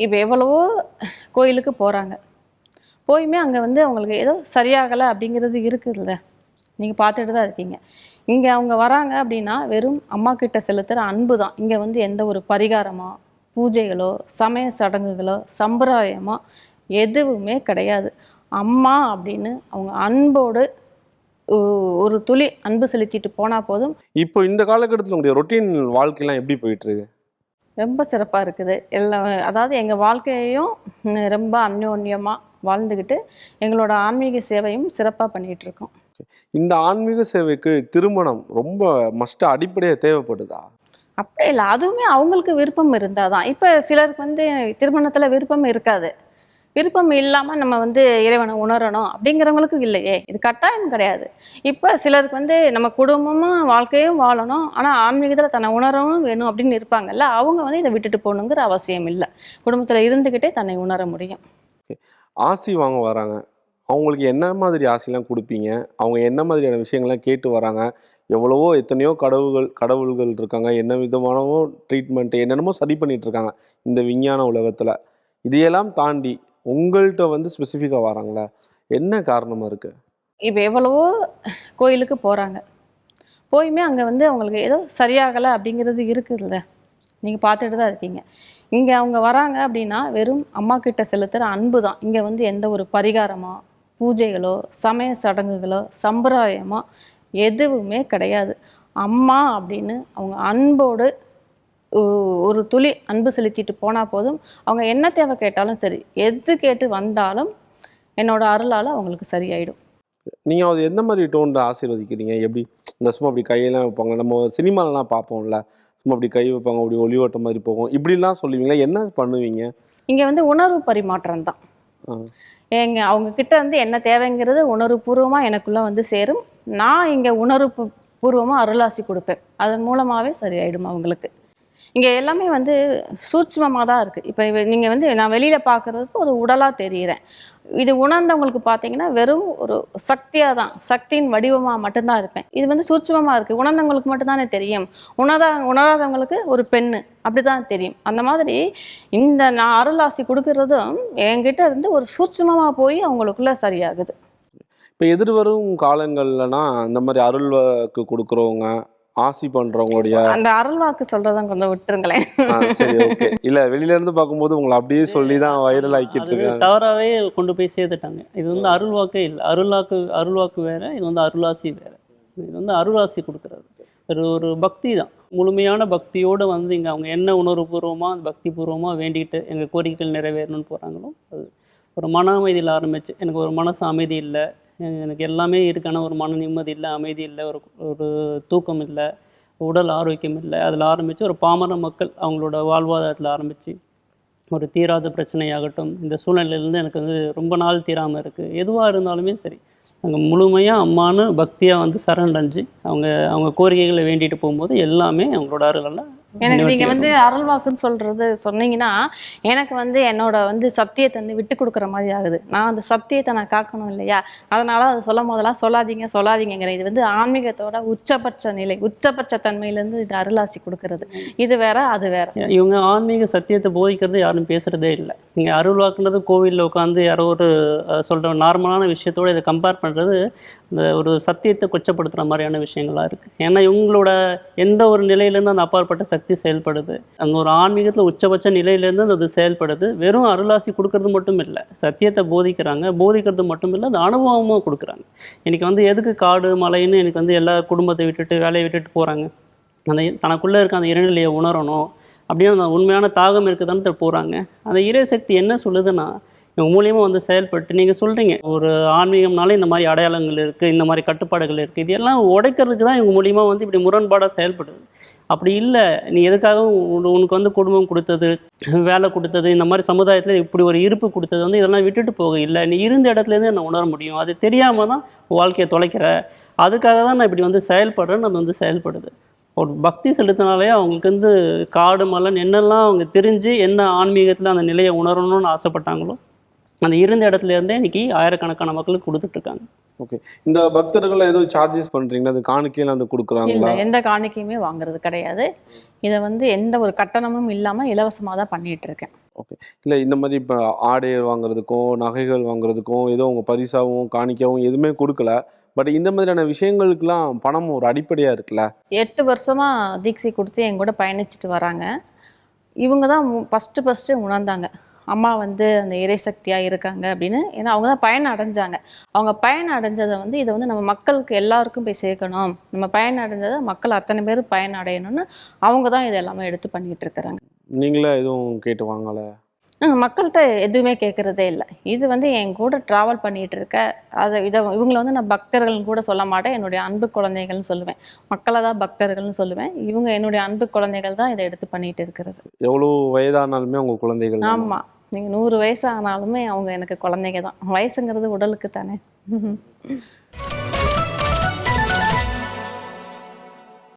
இப்போ எவ்வளவோ கோயிலுக்கு போகிறாங்க, போயுமே அங்கே வந்து அவங்களுக்கு ஏதோ சரியாகலை அப்படிங்கிறது இருக்குதுல்ல, நீங்கள் பார்த்துட்டு தான் இருக்கீங்க. இங்கே அவங்க வராங்க அப்படின்னா வெறும் அம்மா கிட்ட செலுத்துகிற அன்பு தான். இங்கே வந்து எந்த ஒரு பரிகாரமோ பூஜைகளோ சமய சடங்குகளோ சம்பிரதாயமோ எதுவுமே கிடையாது. அம்மா அப்படின்னு அவங்க அன்போடு ஒரு துளி அன்பு செலுத்திட்டு போனால் போதும். இப்போ இந்த காலகட்டத்தில் உங்களுடைய ரொட்டீன் வாழ்க்கையெல்லாம் எப்படி போயிட்டு இருக்கு? ரொம்ப சிறப்பாக இருக்குது. எல்லாம் அதாவது எங்கள் வாழ்க்கையையும் ரொம்ப அந்யோன்யமாக வாழ்ந்துக்கிட்டு எங்களோட ஆன்மீக சேவையும் சிறப்பாக பண்ணிகிட்ருக்கோம். இந்த ஆன்மீக சேவைக்கு திருமணம் ரொம்ப மஸ்ட் அடிப்படையாக தேவைப்படுதா? அப்படியே இல்லை, அதுவுமே அவங்களுக்கு விருப்பம் இருந்தால் தான். இப்போ சிலருக்கு வந்து திருமணத்தில் விருப்பம் இருக்காது. விருப்பம் இல்லாமல் நம்ம வந்து இறைவனை உணரணும் அப்படிங்கிறவங்களுக்கு இல்லையே, இது கட்டாயம் கிடையாது. இப்போ சிலருக்கு வந்து நம்ம குடும்பமும் வாழ்க்கையும் வாழணும், ஆனால் ஆன்மீகத்தில் தன்னை உணரவும் வேணும் அப்படின்னு இருப்பாங்கல்ல, அவங்க வந்து இதை விட்டுட்டு போகணுங்கிற அவசியம் இல்லை. குடும்பத்தில் இருந்துக்கிட்டே தன்னை உணர முடியும். ஆசி வாங்க வராங்க, அவங்களுக்கு என்ன மாதிரி ஆசைலாம் கொடுப்பீங்க? அவங்க என்ன மாதிரியான விஷயங்கள்லாம் கேட்டு வராங்க? எவ்வளவோ எத்தனையோ கடவுள்கள் இருக்காங்க, என்ன விதமானவோ ட்ரீட்மெண்ட் என்னென்னமோ சரி பண்ணிட்டு இருக்காங்க இந்த விஞ்ஞான உலகத்தில். இதையெல்லாம் தாண்டி உங்கள்கிட்ட வந்து ஸ்பெசிஃபிக்காக வராங்களா? என்ன காரணமாக இருக்குது? இப்போ எவ்வளவோ கோயிலுக்கு போகிறாங்க, போயுமே அங்கே வந்து அவங்களுக்கு ஏதோ சரியாகலை அப்படிங்கிறது இருக்குதுல்ல, நீங்கள் பார்த்துட்டு தான் இருக்கீங்க. இங்கே அவங்க வராங்க அப்படின்னா வெறும் அம்மா கிட்ட செலுத்துகிற அன்பு தான். இங்கே வந்து எந்த ஒரு பரிகாரமோ பூஜைகளோ சமய சடங்குகளோ சம்பிரதாயமோ எதுவுமே கிடையாது. அம்மா அப்படின்னு அவங்க அன்போடு ஒரு துளி அன்பு செலுத்திட்டு போனால் போதும். அவங்க என்ன தேவை கேட்டாலும் சரி, எது கேட்டு வந்தாலும் என்னோட அருளால் அவங்களுக்கு சரியாயிடும். நீங்கள் அது எந்த மாதிரி டோனில் ஆசீர்வதிக்கிறீங்க? எப்படி இந்த சும்மா அப்படி கையெல்லாம் வைப்பாங்க, நம்ம சினிமாலலாம் பார்ப்போம்ல, சும்மா அப்படி கை வைப்பாங்க, அப்படி ஒளி ஓட்ட மாதிரி போகும், இப்படிலாம் சொல்லுவீங்களா? என்ன பண்ணுவீங்க? இங்கே வந்து உணர்வு பரிமாற்றம் தான். அவங்க கிட்ட வந்து என்ன தேவைங்கிறது உணர்வுபூர்வமாக எனக்குள்ளே வந்து சேரும். நான் இங்கே உணர்வு பூர்வமாக அருளாசி கொடுப்பேன். அதன் மூலமாகவே சரியாயிடும் அவங்களுக்கு. இங்கே எல்லாமே வந்து சூட்சுமமாக தான் இருக்குது. இப்போ நீங்கள் வந்து நான் வெளியில் பார்க்குறதுக்கு ஒரு உடலாக தெரிகிறேன். இது உணர்ந்தவங்களுக்கு பார்த்தீங்கன்னா வெறும் ஒரு சக்தியாக தான், சக்தியின் வடிவமாக மட்டும்தான் இருப்பேன். இது வந்து சூட்சுமமாக இருக்குது, உணர்ந்தவங்களுக்கு மட்டும்தானே தெரியும். உணராதவங்களுக்கு ஒரு பெண்ணு அப்படி தான் தெரியும். அந்த மாதிரி இந்த நான் அருளாசி கொடுக்கறதும் என்கிட்ட இருந்து ஒரு சூட்சுமமாக போய் அவங்களுக்குள்ள சரியாகுது. இப்போ எதிர்வரும் காலங்கள்லனா இந்த மாதிரி அருள்வாக்கு கொடுக்குறவங்க ஆசி பண்றவங்களுடைய அந்த அருள்வாக்கு சொல்றதை கொஞ்சம் விட்டுருங்களேன். சரி, ஓகே. இல்ல வெளியில இருந்து பார்க்கும்போது உங்களை அப்படியே சொல்லி தான் வைரல் ஆக்கிட்டு இருக்காங்க, தவறாவே கொண்டு போய் சேர்த்துட்டாங்க. இது வந்து அருள்வாக்கே இல்லை. அருள்வாக்கு வேற, இது வந்து அருளாசி வேற. இது வந்து அருளாசி கொடுக்கறது ஒரு பக்தி தான். முழுமையான பக்தியோடு வந்து இங்கே அவங்க என்ன உணர்வுபூர்வமாக பக்தி பூர்வமாக வேண்டிட்டு எங்கள் கோரிக்கைகள் நிறைவேறணும்னு போகிறாங்களோ, அது ஒரு மன அமைதியில் ஆரம்பிச்சு எனக்கு ஒரு மனசு அமைதி இல்லை, எனக்கு எல்லாமே இருக்கான ஒரு மன நிம்மதி இல்லை, அமைதி இல்லை, ஒரு தூக்கம் இல்லை, உடல் ஆரோக்கியம் இல்லை. அதில் ஆரம்பித்து ஒரு பாமர மக்கள் அவங்களோட வாழ்வாதாரத்தில் ஆரம்பித்து ஒரு தீராத பிரச்சனையாகட்டும், இந்த சூழ்நிலையிலேருந்து எனக்கு வந்து ரொம்ப நாள் தீராமல் இருக்குது, எதுவாக இருந்தாலுமே சரி, நாங்கள் முழுமையாக அம்மானு பக்தியாக வந்து சரணடைஞ்சு அவங்க கோரிக்கைகளை வேண்டிட்டு போகும்போது எல்லாமே அவங்களோட அருளெல்லாம் எனக்கு நீங்கள் வந்து அருள்வாக்குன்னு சொல்கிறது சொன்னீங்கன்னா எனக்கு வந்து என்னோட வந்து சத்தியத்தை வந்து விட்டு கொடுக்குற மாதிரி ஆகுது. நான் அந்த சத்தியத்தை நான் காக்கணும் இல்லையா, அதனால் அது சொல்லும் போதெல்லாம் சொல்லாதீங்கிற இது வந்து ஆன்மீகத்தோட உச்சபட்ச நிலை, உச்சபட்ச தன்மையிலேருந்து இது அருளாசி கொடுக்கறது. இது வேற அது வேற. இவங்க ஆன்மீக சத்தியத்தை போதிக்கிறது யாரும் பேசுகிறதே இல்லை. நீங்கள் அருள்வாக்குன்றது கோவிலில் உட்காந்து யாரோ ஒரு சொல்கிற நார்மலான விஷயத்தோடு இதை கம்பேர் பண்ணுறது இந்த ஒரு சத்தியத்தை கொச்சப்படுத்துகிற மாதிரியான விஷயங்களாக இருக்குது. ஏன்னா இவங்களோட எந்த ஒரு நிலையிலேருந்து அந்த அப்பாற்பட்ட சக்தி செயல்படுது, அந்த ஒரு ஆன்மீகத்தில் உச்சபட்ச நிலையிலேருந்து அது செயல்படுது. வெறும் அருளாசி கொடுக்கறது மட்டும் இல்லை, சத்தியத்தை போதிக்கிறது மட்டும் இல்லை, அது அனுபவமாக கொடுக்குறாங்க. எனக்கு வந்து எதுக்கு காடு மலைன்னு எனக்கு வந்து எல்லா குடும்பத்தை விட்டுட்டு வேலையை விட்டுட்டு போகிறாங்க, அந்த தனக்குள்ளே இருக்க அந்த இறைநிலையை உணரணும் அப்படின்னு அந்த உண்மையான தாகம் இருக்குதான்னு போகிறாங்க. அந்த இறைசக்தி என்ன சொல்லுதுன்னா இவங்க மூலியமாக வந்து செயல்பட்டு நீங்கள் சொல்கிறீங்க ஒரு ஆன்மீகம்னாலே இந்த மாதிரி அடையாளங்கள் இருக்குது, இந்த மாதிரி கட்டுப்பாடுகள் இருக்குது, இது எல்லாம் உடைக்கிறதுக்கு தான் இவங்க மூலியமாக வந்து இப்படி முரண்பாடாக செயல்படுது. அப்படி இல்லை, நீ எதுக்காகவும் உனக்கு வந்து குடும்பம் கொடுத்தது, வேலை கொடுத்தது, இந்த மாதிரி சமுதாயத்தில் இப்படி ஒரு இருப்பு கொடுத்தது வந்து இதெல்லாம் விட்டுட்டு போக இல்லை, நீ இருந்த இடத்துலேருந்து நான் உணர முடியும், அது தெரியாமல் தான் வாழ்க்கையை தொலைக்கிற, அதுக்காக தான் நான் இப்படி வந்து செயல்படுறேன்னு அது வந்து செயல்படுது. ஒரு பக்தி செலுத்தினாலே அவங்களுக்கு வந்து காடு மலன் என்னெல்லாம் அவங்க தெரிஞ்சு என்ன ஆன்மீகத்தில் அந்த நிலையை உணரணும்னு ஆசைப்பட்டாங்களோ அந்த இருந்த இடத்துல இருந்தே இன்னைக்கு ஆயிரக்கணக்கான மக்களுக்கு கொடுத்துட்ருக்காங்க. ஓகே. இந்த பக்தர்கள் ஏதோ சார்ஜஸ் பண்ணுறீங்களா? அது காணிக்கையில் வந்து கொடுக்குறாங்களா? எந்த காணிக்கையுமே வாங்குறது கிடையாது. இதை வந்து எந்த ஒரு கட்டணமும் இல்லாமல் இலவசமாக தான் பண்ணிகிட்டு இருக்கேன். ஓகே. இல்ல இந்த மாதிரி இப்ப ஆடை வாங்குறதுக்கும், நகைகள் வாங்குறதுக்கும், ஏதோ உங்க பரிசாவும், காணிக்கையாவும் எதுவுமே குடுக்கல. பட் இந்த மாதிரியான விஷயங்களுக்கெல்லாம் பணம் ஒரு அடிப்படையா இருக்குல்ல? 8 வருஷமா தீட்சை குடுத்து என் கூட பயணிச்சுட்டு வராங்க. இவங்க தான் ஃபர்ஸ்ட்டு உணர்ந்தாங்க. அம்மா வந்து அந்த இறைசக்தியா இருக்காங்க அப்படின்னு. ஏன்னா அவங்க தான் பயன் அடைஞ்சாங்க. அவங்க பயன் அடைஞ்சத வந்து இத வந்து நம்ம மக்களுக்கு எல்லாருக்கும் போய் சேர்க்கணும். நம்ம பயன் அடைஞ்சத மக்கள் அத்தனை பேரும் பயன் அடையணும்னு அவங்க தான் இது எல்லாமே எடுத்து பண்ணிட்டு இருக்கிறாங்க. நீங்களா எதுவும் கேட்டு வாங்கல? மக்கள்கிட்ட எதுவுமே கேட்கறதே இல்ல. இது வந்து என் கூட டிராவல் பண்ணிட்டு இருக்க இவங்கள வந்து நான் பக்தர்கள்னு கூட சொல்ல மாட்டேன். என்னுடைய அன்பு குழந்தைகள்னு சொல்லுவேன். மக்கள தான் பக்தர்கள்னு சொல்லுவேன். இவங்க என்னுடைய அன்பு குழந்தைகள் தான் இத எடுத்து பண்ணிட்டு இருக்கிறது. எவ்வளோ வயதானாலுமே உங்க குழந்தைகள் தானா? ஆமா. நீங்க 100 வயசு ஆனாலுமே அவங்க எனக்கு குழந்தைங்க தான். வயசுங்கிறது உடலுக்கு தானே.